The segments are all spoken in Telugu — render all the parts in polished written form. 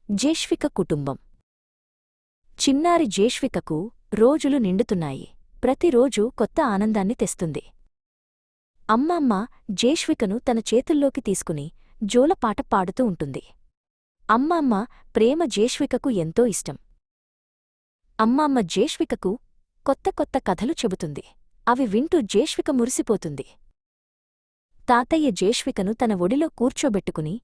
జేష్విక కుటుంబం. చిన్నారి జేష్వికకు రోజులు నిండుతున్నాయి. ప్రతిరోజూ కొత్త ఆనందాన్ని తెస్తుంది. అమ్మమ్మ జేష్వికను తన చేతుల్లోకి తీసుకుని జోలపాట పాడుతూ ఉంటుంది. అమ్మమ్మ ప్రేమ జేష్వికకు ఎంతో ఇష్టం. అమ్మమ్మ జేష్వికకు కొత్త కొత్త కథలు చెబుతుంది. అవి వింటూ జేష్విక మురిసిపోతుంది. తాతయ్య జేష్వికను తన ఒడిలో కూర్చోబెట్టుకుని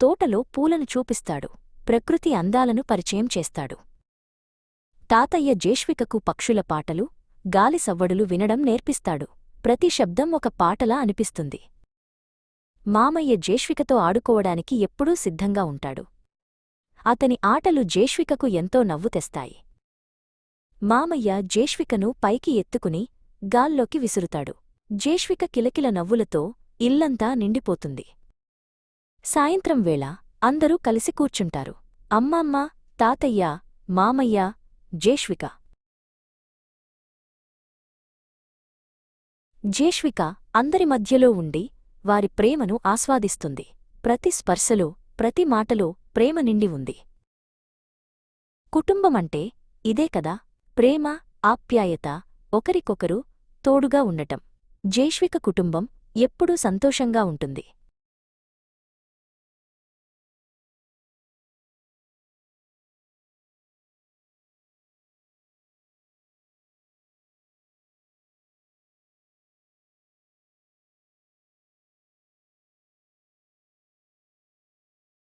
తోటలో పూలను చూపిస్తాడు. ప్రకృతి అందాలను పరిచయం చేస్తాడు. తాతయ్య జేష్వికకు పక్షుల పాటలు, గాలి సవ్వడులు వినడం నేర్పిస్తాడు. ప్రతి శబ్దం ఒక పాటలా అనిపిస్తుంది. మామయ్య జేష్వికతో ఆడుకోవడానికి ఎప్పుడూ సిద్ధంగా ఉంటాడు. అతని ఆటలు జేష్వికకు ఎంతో నవ్వు తెస్తాయి. మామయ్య జేష్వికను పైకి ఎత్తుకుని గాల్లోకి విసురుతాడు. జేష్విక కిలకిల నవ్వులతో ఇల్లంతా నిండిపోతుంది. సాయంత్రం వేళ అందరూ కలిసి కూర్చుంటారు. అమ్మమ్మ, తాతయ్య, మామయ్య, జేష్విక. జేష్విక అందరి మధ్యలో ఉండి వారి ప్రేమను ఆస్వాదిస్తుంది. ప్రతి స్పర్శలో, ప్రతి మాటలో ప్రేమ నిండి ఉంది. కుటుంబమంటే ఇదే కదా, ప్రేమ, ఆప్యాయత, ఒకరికొకరు తోడుగా ఉండటం. జేష్విక కుటుంబం ఎప్పుడూ సంతోషంగా ఉంటుంది.